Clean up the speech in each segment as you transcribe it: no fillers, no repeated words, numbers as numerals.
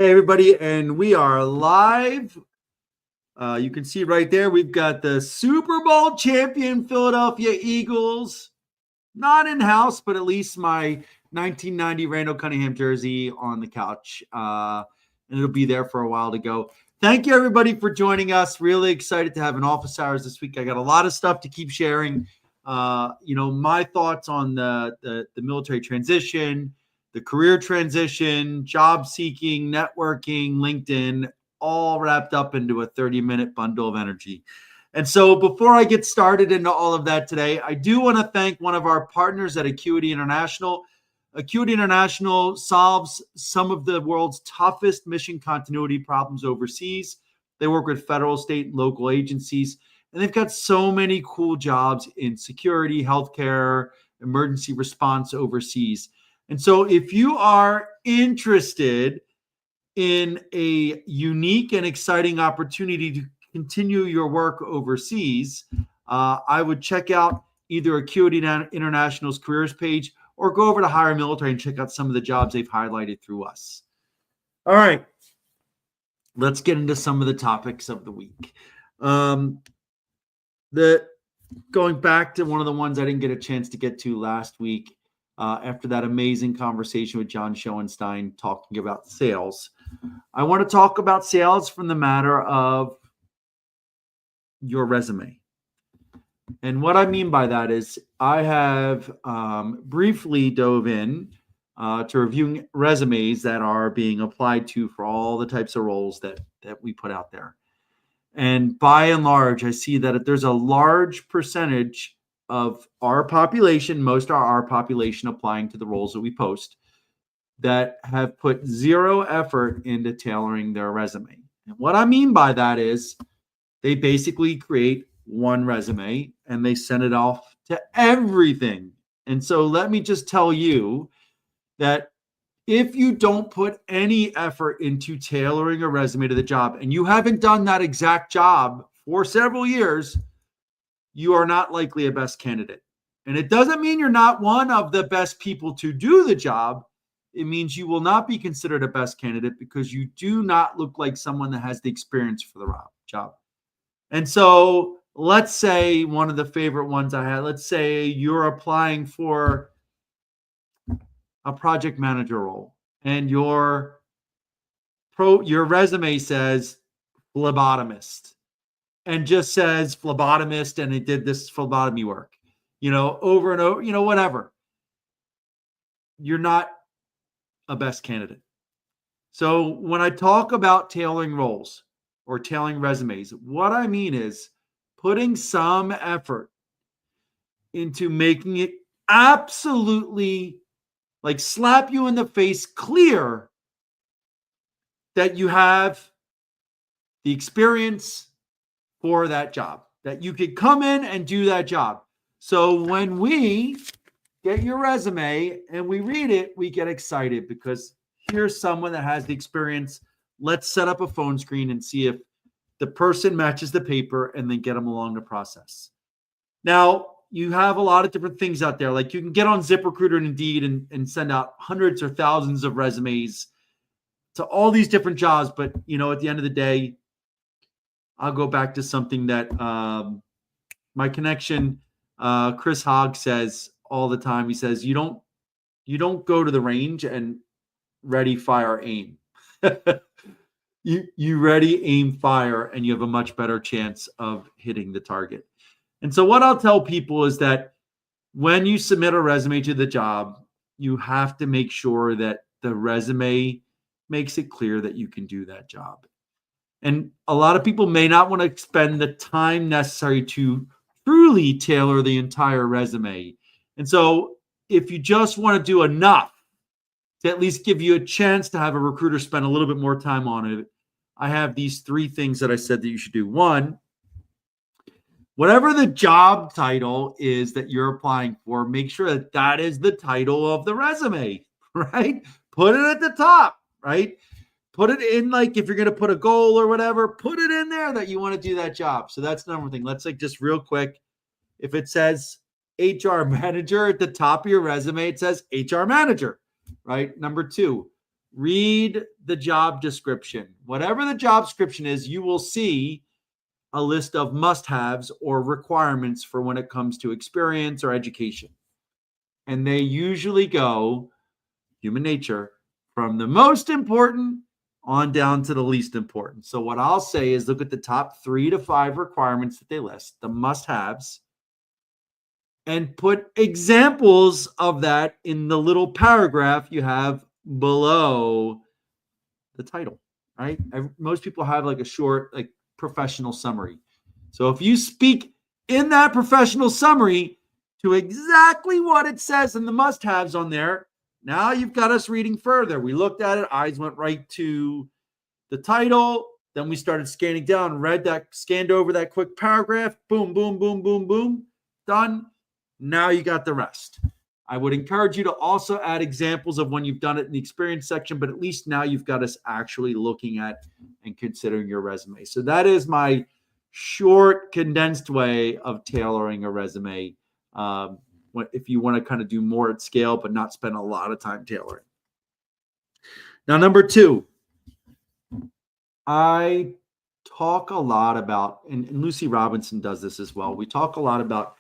Hey, everybody, and we are live. You can see right there, we've got the Super Bowl champion Philadelphia Eagles, not in-house, but at least my 1990 Randall Cunningham jersey on the couch, and it'll be there for a while to go. Thank you, everybody, for joining us. Really excited to have an office hours this week. I got a lot of stuff to keep sharing. My thoughts on the military transition, the career transition, job seeking, networking, LinkedIn, all wrapped up into a 30-minute bundle of energy. And so before I get started into all of that today, I do want to thank one of our partners at Acuity International. Acuity International solves some of the world's toughest mission continuity problems overseas. They work with federal, state, and local agencies, and they've got so many cool jobs in security, healthcare, emergency response overseas. And so if you are interested in a unique and exciting opportunity to continue your work overseas, I would check out either Acuity International's careers page or go over to Hire Military and check out some of the jobs they've highlighted through us. All right, let's get into some of the topics of the week. Going back to one of the ones I didn't get a chance to get to last week, after that amazing conversation with John Schoenstein talking about sales, I want to talk about sales from the matter of your resume. And what I mean by that is I have briefly dove in to reviewing resumes that are being applied to for all the types of roles that we put out there. And by and large, I see that there's a large percentage of our population, most of our population applying to the roles that we post, that have put zero effort into tailoring their resume. And what I mean by that is they basically create one resume and they send it off to everything. And so let me just tell you that if you don't put any effort into tailoring a resume to the job, and you haven't done that exact job for several years, you are not likely a best candidate. And it doesn't mean you're not one of the best people to do the job. It means you will not be considered a best candidate because you do not look like someone that has the experience for the job. And so let's say one of the favorite ones I had, let's say you're applying for a project manager role and your resume says phlebotomist and just says phlebotomist and it did this phlebotomy work, over and over, whatever. You're not a best candidate. So when I talk about tailoring roles or tailoring resumes, what I mean is putting some effort into making it absolutely slap you in the face clear that you have the experience for that job, that you could come in and do that job. So when we get your resume and we read it, we get excited because here's someone that has the experience. Let's set up a phone screen and see if the person matches the paper and then get them along the process. Now, you have a lot of different things out there. Like you can get on ZipRecruiter and Indeed and send out hundreds or thousands of resumes to all these different jobs. But, at the end of the day, I'll go back to something that my connection, Chris Hogg, says all the time. He says, you don't go to the range and ready, fire, aim. You ready, aim, fire, and you have a much better chance of hitting the target. And so what I'll tell people is that when you submit a resume to the job, you have to make sure that the resume makes it clear that you can do that job. And a lot of people may not want to spend the time necessary to truly tailor the entire resume. And so if you just want to do enough to at least give you a chance to have a recruiter spend a little bit more time on it, I have these 3 things that I said that you should do. 1, whatever the job title is that you're applying for, make sure that that is the title of the resume, right? Put it at the top, right? Put it in, if you're going to put a goal or whatever, put it in there that you want to do that job. So that's number 1 thing. Let's just real quick. If it says HR manager at the top of your resume, it says HR manager, right? Number 2, read the job description. Whatever the job description is, you will see a list of must-haves or requirements for when it comes to experience or education. And they usually go, human nature, from the most important on down to the least important. So what I'll say is look at the top 3 to 5 requirements that they list, the must-haves, and put examples of that in the little paragraph you have below the title, right? Most people have like a short, like professional summary. So if you speak in that professional summary to exactly what it says in the must-haves on there, now you've got us reading further. We looked at it, eyes went right to the title, then we started scanning down, read that, scanned over that quick paragraph, boom, boom, boom, boom, boom, done. Now you got the rest. I would encourage you to also add examples of when you've done it in the experience section, but at least now you've got us actually looking at and considering your resume. So that is my short, condensed way of tailoring a resume. If you want to kind of do more at scale, but not spend a lot of time tailoring. Now, number 2, I talk a lot about, and Lucy Robinson does this as well. We talk a lot about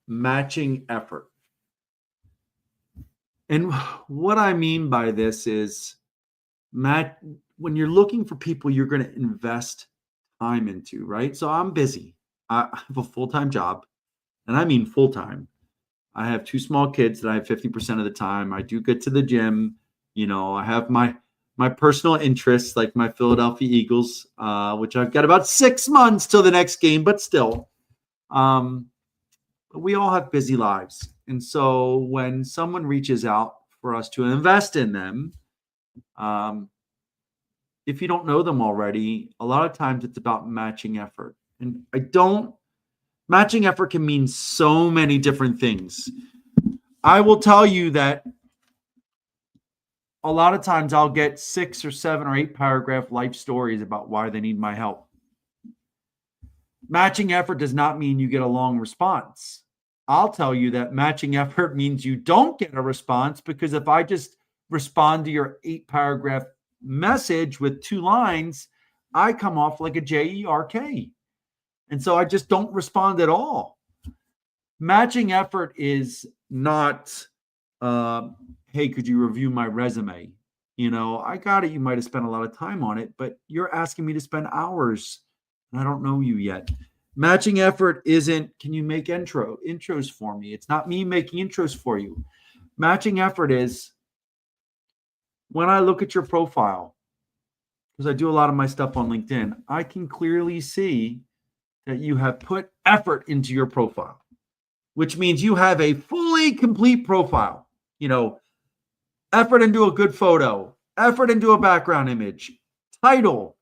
matching effort. And what I mean by this is, when you're looking for people you're going to invest time into, right? So I'm busy. I have a full-time job, and I mean full-time. I have 2 small kids that I have 50% of the time. I do get to the gym. I have my personal interests, like my Philadelphia Eagles, which I've got about 6 months till the next game, but still. But we all have busy lives. And so when someone reaches out for us to invest in them, if you don't know them already, a lot of times it's about matching effort. And matching effort can mean so many different things. I will tell you that a lot of times I'll get 6 or 7 or 8 paragraph life stories about why they need my help. Matching effort does not mean you get a long response. I'll tell you that matching effort means you don't get a response, because if I just respond to your 8 paragraph message with 2 lines, I come off like a jerk. And so I just don't respond at all. Matching effort is not, hey, could you review my resume? I got it. You might have spent a lot of time on it, but you're asking me to spend hours, and I don't know you yet. Matching effort isn't, can you make intros for me? It's not me making intros for you. Matching effort is when I look at your profile, because I do a lot of my stuff on LinkedIn, I can clearly see that you have put effort into your profile, which means you have a fully complete profile. Effort into a good photo, effort into a background image, title,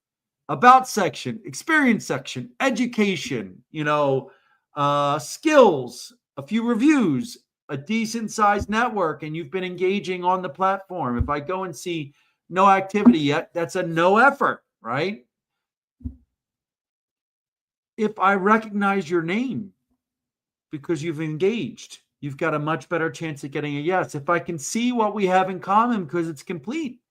about section, experience section, education, skills, a few reviews, a decent sized network, and you've been engaging on the platform. If I go and see no activity yet, that's a no effort, right? If I recognize your name because you've engaged, you've got a much better chance of getting a yes. If I can see what we have in common because it's complete,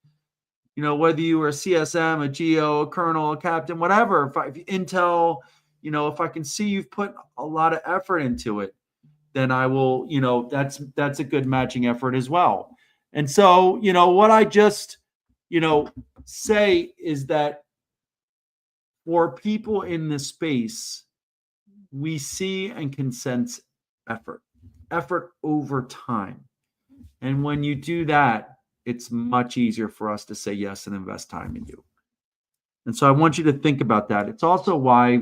whether you were a CSM, a GO, a colonel, a captain, whatever, if Intel, if I can see you've put a lot of effort into it, then I will, that's a good matching effort as well. And so, what I just, say is that for people in this space, we see and can sense effort over time. And when you do that, it's much easier for us to say yes and invest time in you. And so I want you to think about that. It's also why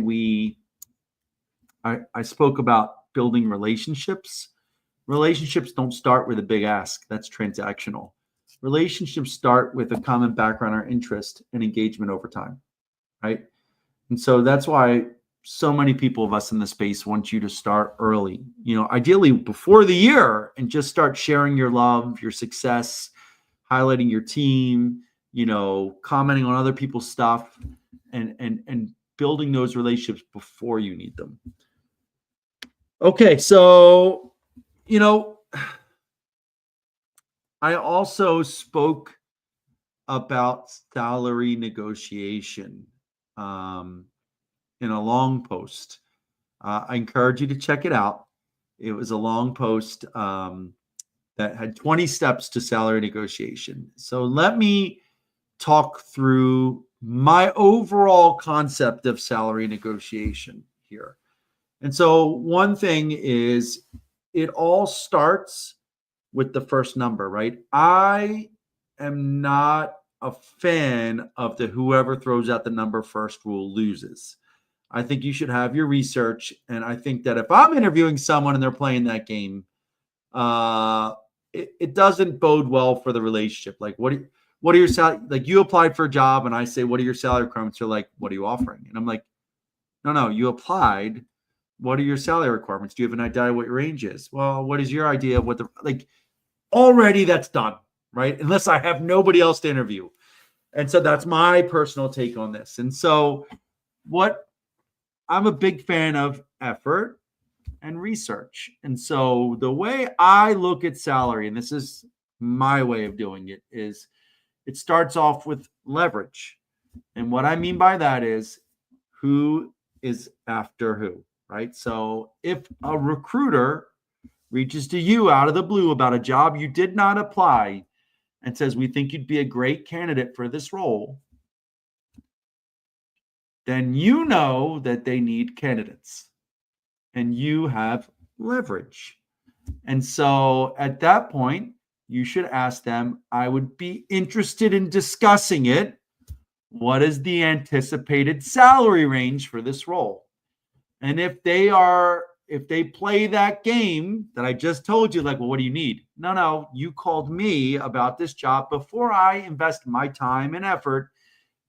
I spoke about building relationships. Relationships don't start with a big ask. That's transactional. Relationships start with a common background or interest and engagement over time, right? And so that's why so many people of us in the space want you to start early, ideally before the year, and just start sharing your love, your success, highlighting your team, commenting on other people's stuff, and building those relationships before you need them. Okay, so, I also spoke about salary negotiation in a long post. I encourage you to check it out. It was a long post that had 20 steps to salary negotiation. So let me talk through my overall concept of salary negotiation here. And so one thing is it all starts with the first number, right? I am not a fan of the whoever throws out the number first rule loses. I think you should have your research. And I think that if I'm interviewing someone and they're playing that game, it doesn't bode well for the relationship. Like, what are your salary? Like, you applied for a job, and I say, what are your salary requirements? You're like, what are you offering? And I'm like, no, you applied. What are your salary requirements? Do you have an idea what your range is? Well, what is your idea of what the like? Already that's done, right? Unless I have nobody else to interview. And so that's my personal take on this. And so I'm a big fan of effort and research. And so the way I look at salary, and this is my way of doing it, is it starts off with leverage. And what I mean by that is who is after who, right? So if a recruiter reaches to you out of the blue about a job you did not apply and says, we think you'd be a great candidate for this role, then you know that they need candidates and you have leverage. And so at that point, you should ask them, I would be interested in discussing it. What is the anticipated salary range for this role? And if they play that game that I just told you, like, well, what do you need? No, you called me about this job before I invest my time and effort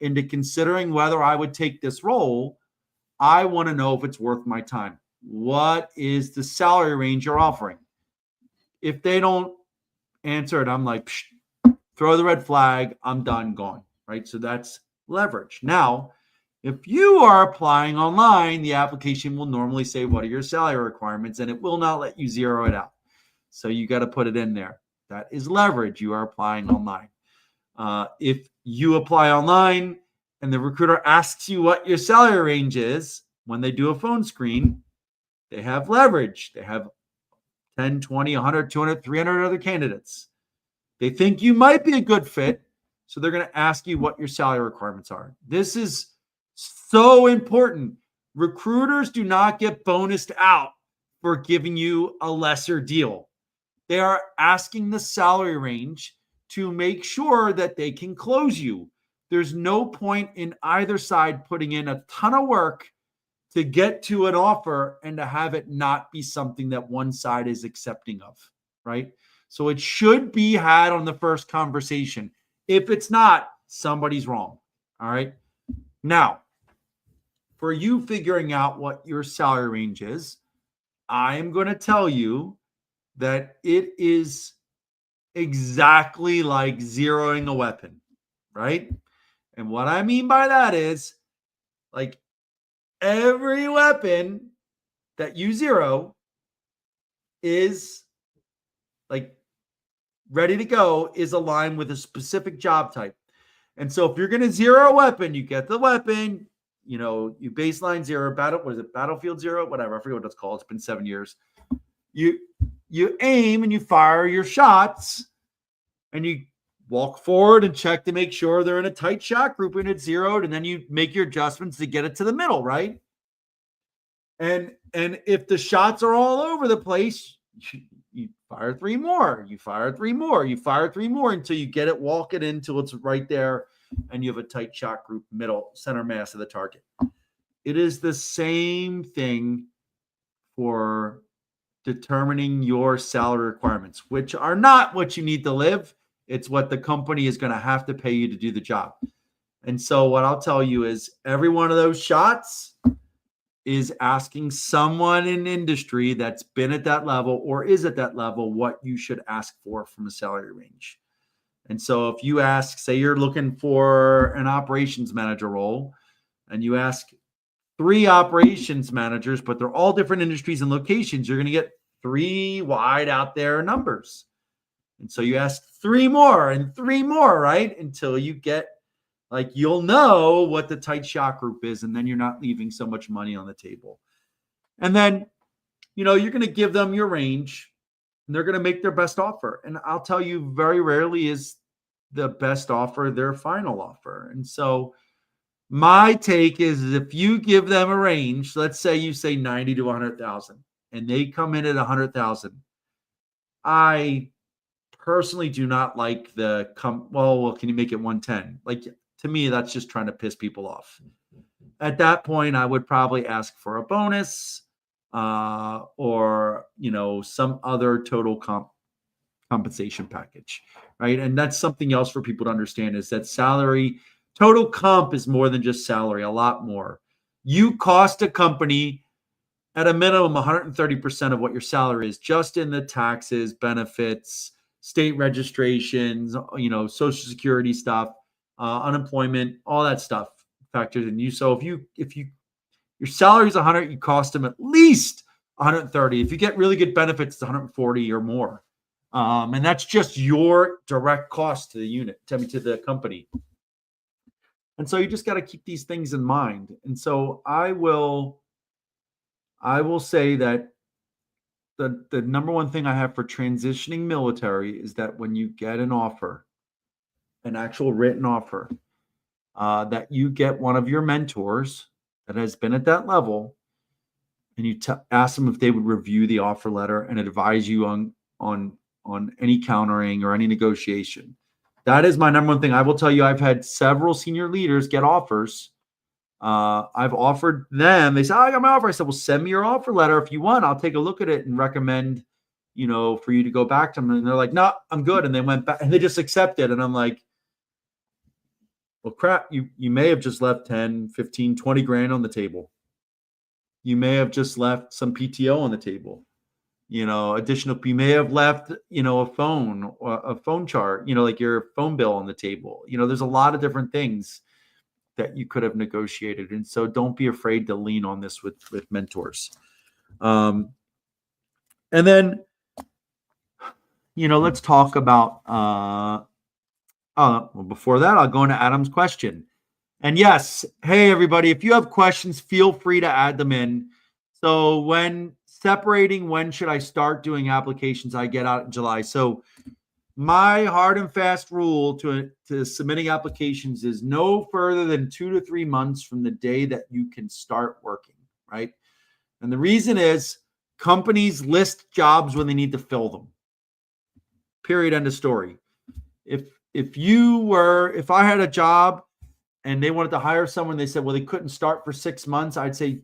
into considering whether I would take this role. I want to know if it's worth my time. What is the salary range you're offering? If they don't answer it, I'm like, throw the red flag. I'm done, gone, right? So that's leverage. Now, if you are applying online, the application will normally say, what are your salary requirements? And it will not let you zero it out. So you got to put it in there. That is leverage. You are applying online. If you apply online and the recruiter asks you what your salary range is, when they do a phone screen, they have leverage. They have 10, 20, 100, 200, 300 other candidates. They think you might be a good fit. So they're going to ask you what your salary requirements are. This is so important. Recruiters do not get bonused out for giving you a lesser deal. They are asking the salary range to make sure that they can close you. There's no point in either side putting in a ton of work to get to an offer and to have it not be something that one side is accepting of, right? So it should be had on the first conversation. If it's not, somebody's wrong, all right? Now, for you figuring out what your salary range is, I am going to tell you that it is exactly like zeroing a weapon, right? And what I mean by that is, like, every weapon that you zero is like ready to go, is aligned with a specific job type. And so if you're going to zero a weapon, you get the weapon, you baseline zero, Battlefield zero, whatever. I forget what it's called. It's been 7 years. You aim and you fire your shots and you walk forward and check to make sure they're in a tight shot group and it's zeroed. And then you make your adjustments to get it to the middle, right? And if the shots are all over the place, you fire three more, you fire three more, you fire three more until you get it, walk it in until it's right there and you have a tight shot group, middle, center mass of the target. It is the same thing for determining your salary requirements, which are not what you need to live. It's what the company is going to have to pay you to do the job. And so what I'll tell you is every one of those shots is asking someone in industry that's been at that level or is at that level what you should ask for from a salary range. And so if you ask, say you're looking for an operations manager role, and you ask 3 operations managers, but they're all different industries and locations, you're going to get 3 wide out there numbers. And so you ask 3 more and 3 more, right? Until you get, like, you'll know what the tight shot group is, and then you're not leaving so much money on the table. And then, you're going to give them your range, and they're going to make their best offer. And I'll tell you, very rarely is the best offer their final offer. And so my take is, if you give them a range, let's say you say 90 to 100,000, and they come in at 100,000, I personally do not like well, can you make it 110? Like, to me, that's just trying to piss people off. At that point, I would probably ask for a bonus, or some other total compensation package, right? And that's something else for people to understand, is that total comp is more than just salary, a lot more. You cost a company at a minimum 130% of what your salary is, just in the taxes, benefits, state registrations, Social Security stuff, unemployment, all that stuff factors in. So if your salary is 100, you cost them at least 130. If you get really good benefits, it's 140 or more. And that's just your direct cost to the unit, to the company. And so you just got to keep these things in mind. And so I will say that the number one thing I have for transitioning military is that when you get an offer, an actual written offer, that you get one of your mentors that has been at that level, and you ask them if they would review the offer letter and advise you on any countering or any negotiation. That is my number one thing. I will tell you, I've had several senior leaders get offers. I've offered them. They said, I got my offer. I said, well, send me your offer letter if you want. I'll take a look at it and recommend, for you to go back to them. And they're like, no, I'm good. And they went back and they just accepted. And I'm like, well, crap, you may have just left 10, 15, 20 grand on the table. You may have just left some PTO on the table. Additional, you may have left, a phone chart, like your phone bill on the table. There's a lot of different things that you could have negotiated. And so don't be afraid to lean on this with mentors. And then, let's talk about, well, before that, I'll go into Adam's question. And yes, hey, everybody, if you have questions, feel free to add them in. So when should I start doing applications, I get out in July. So my hard and fast rule to submitting applications is no further than 2 to 3 months from the day that you can start working, right? And the reason is, companies list jobs when they need to fill them. Period. End of story. If I had a job and they wanted to hire someone, they said, well, they couldn't start for 6 months, I'd say,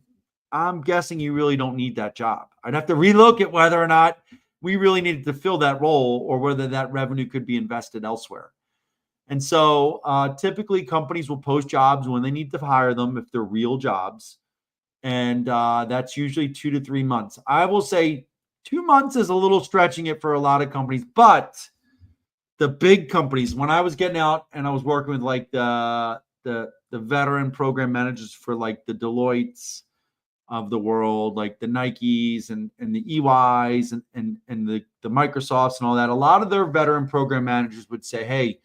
I'm guessing you really don't need that job. I'd have to relook at whether or not we really needed to fill that role, or whether that revenue could be invested elsewhere. And so typically companies will post jobs when they need to hire them, if they're real jobs. And that's usually 2 to 3 months. I will say 2 months is a little stretching it for a lot of companies, but the big companies, when I was getting out and I was working with like the veteran program managers for like the Deloittes of the world, like the Nikes and the EYs and the Microsofts and all that, a lot of their veteran program managers would say, hey,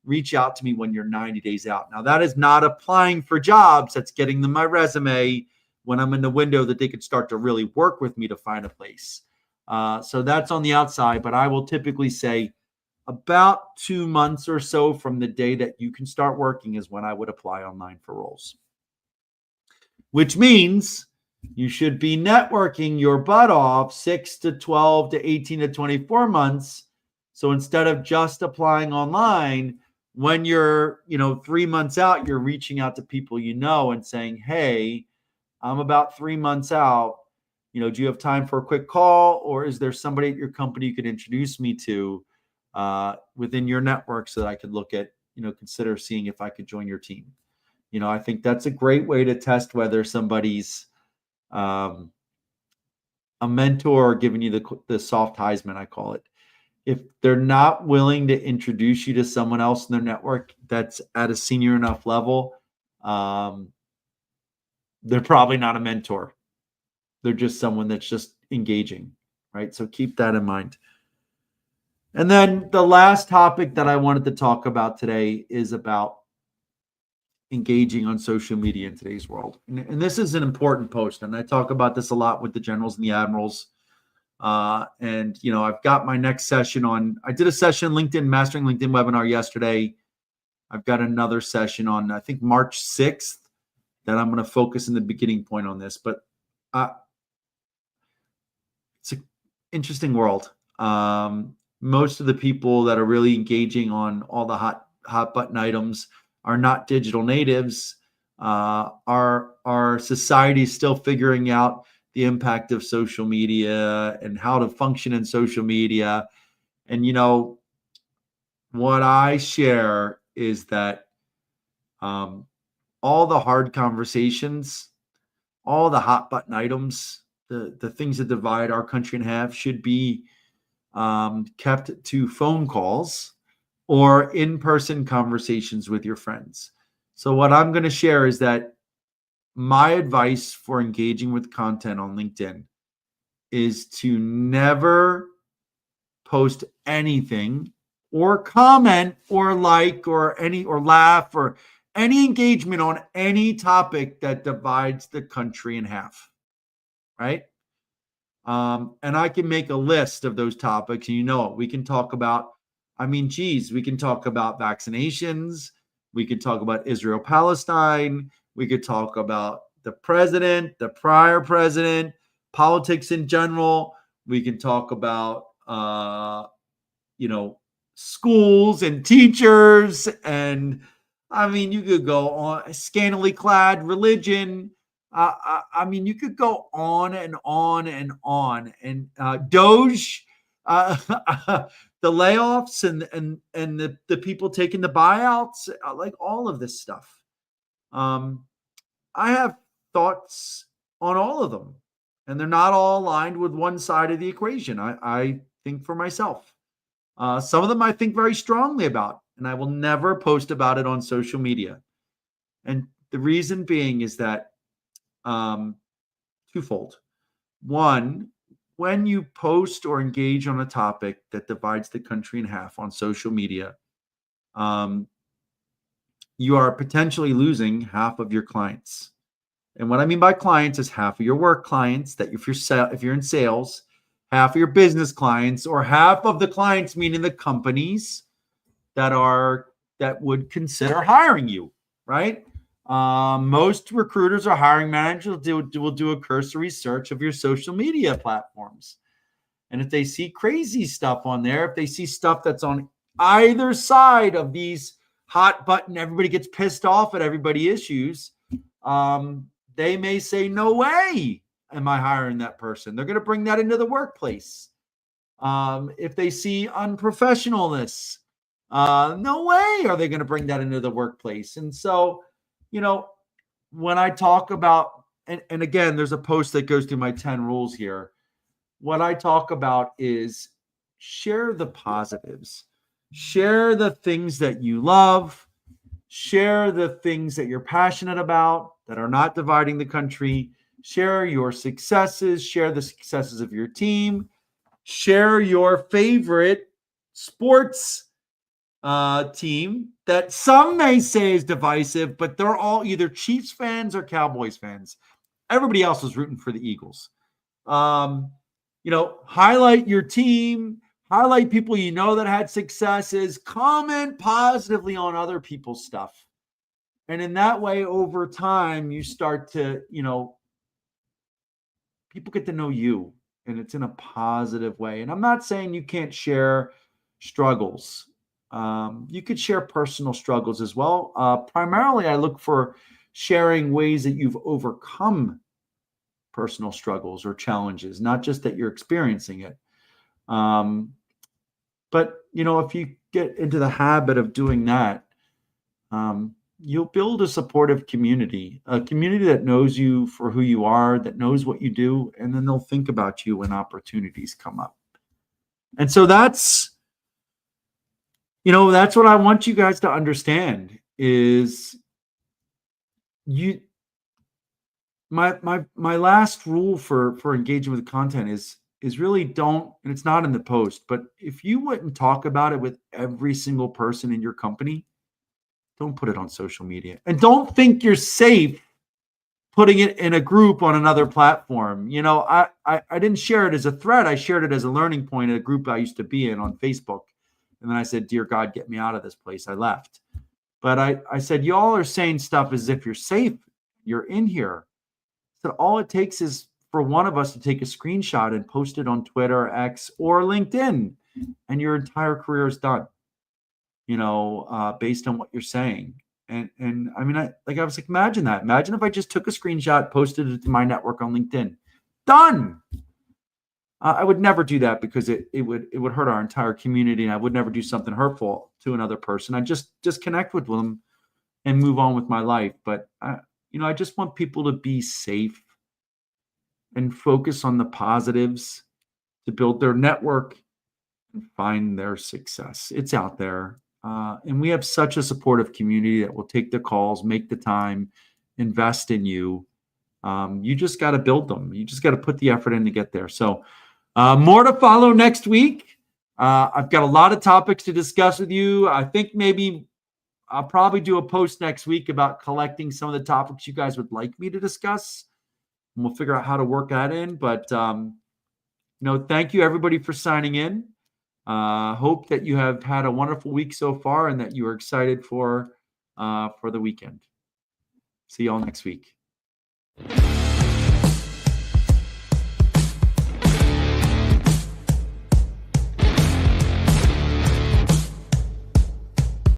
reach out to me when you're 90 days out. Now, that is not applying for jobs. That's getting them my resume when I'm in the window that they could start to really work with me to find a place. So that's on the outside, but I will typically say about 2 months or so from the day that you can start working is when I would apply online for roles. Which means you should be networking your butt off 6 to 12 to 18 to 24 months. So instead of just applying online, when you're, 3 months out, you're reaching out to people and saying, hey, I'm about 3 months out. Do you have time for a quick call? Or is there somebody at your company you could introduce me to within your network so that I could look at, consider seeing if I could join your team? I think that's a great way to test whether somebody's a mentor giving you the soft Heisman, I call it. If they're not willing to introduce you to someone else in their network that's at a senior enough level, they're probably not a mentor. They're just someone that's just engaging, right? So keep that in mind. And then the last topic that I wanted to talk about today is about engaging on social media in today's world. And this is an important post. And I talk about this a lot with the generals and the admirals. And, I've got my next session on, I did a session LinkedIn, Mastering LinkedIn webinar yesterday. I've got another session on, I think, March 6th that I'm going to focus in the beginning point on this. But it's an interesting world. Most of the people that are really engaging on all the hot button items are not digital natives. Our society is still figuring out the impact of social media and how to function in social media. And what I share is that all the hard conversations, all the hot button items, the things that divide our country in half should be kept to phone calls or in-person conversations with your friends. So what I'm going to share is that my advice for engaging with content on LinkedIn is to never post anything or comment or like or laugh or any engagement on any topic that divides the country in half, right? And I can make a list of those topics, and we can talk about, we can talk about vaccinations. We could talk about Israel, Palestine. We could talk about the president, the prior president, politics in general. We can talk about, schools and teachers. And you could go on scantily clad religion. You could go on and on and on. And Doge, the layoffs and the people taking the buyouts, like all of this stuff. I have thoughts on all of them, and they're not all aligned with one side of the equation. I think for myself. Some of them I think very strongly about, and I will never post about it on social media. And the reason being is that twofold. One, when you post or engage on a topic that divides the country in half on social media, you are potentially losing half of your clients. And what I mean by clients is half of your work clients, that if you're in sales, half of your business clients, or half of the clients, meaning the companies that would consider hiring you, right? Most recruiters or hiring managers will do a cursory search of your social media platforms. And if they see crazy stuff on there, if they see stuff that's on either side of these hot button, everybody gets pissed off at everybody issues, they may say, no way am I hiring that person. They're going to bring that into the workplace. If they see unprofessionalness, no way are they going to bring that into the workplace. And so, when I talk about, and again, there's a post that goes through my 10 rules here. What I talk about is share the positives, share the things that you love, share the things that you're passionate about that are not dividing the country, share your successes, share the successes of your team, share your favorite sports team that some may say is divisive, but they're all either Chiefs fans or Cowboys fans. Everybody else is rooting for the Eagles. Highlight your team, highlight people that had successes, comment positively on other people's stuff. And in that way, over time, you start to, people get to know you, and it's in a positive way. And I'm not saying you can't share struggles. You could share personal struggles as well. Primarily, I look for sharing ways that you've overcome personal struggles or challenges, not just that you're experiencing it. But, if you get into the habit of doing that, you'll build a supportive community, a community that knows you for who you are, that knows what you do, and then they'll think about you when opportunities come up. And so that's what I want you guys to understand is my last rule for engaging with content is is really don't, and it's not in the post, but if you wouldn't talk about it with every single person in your company, don't put it on social media. And don't think you're safe putting it in a group on another platform. I didn't share it as a threat. I shared it as a learning point at a group I used to be in on Facebook. And then I said, dear God, get me out of this place. I left. But I said, y'all are saying stuff as if you're safe. You're in here. So all it takes is for one of us to take a screenshot and post it on Twitter, X, or LinkedIn, and your entire career is done, based on what you're saying. And I mean, I was like, imagine that. Imagine if I just took a screenshot, posted it to my network on LinkedIn. Done. I would never do that because it would hurt our entire community, and I would never do something hurtful to another person. I just connect with them and move on with my life. But I just want people to be safe and focus on the positives to build their network and find their success. It's out there. And we have such a supportive community that will take the calls, make the time, invest in you. You just got to build them. You just got to put the effort in to get there. So more to follow next week. I've got a lot of topics to discuss with you. I think maybe I'll probably do a post next week about collecting some of the topics you guys would like me to discuss. And we'll figure out how to work that in. But, thank you everybody for signing in. Hope that you have had a wonderful week so far and that you are excited for the weekend. See you all next week.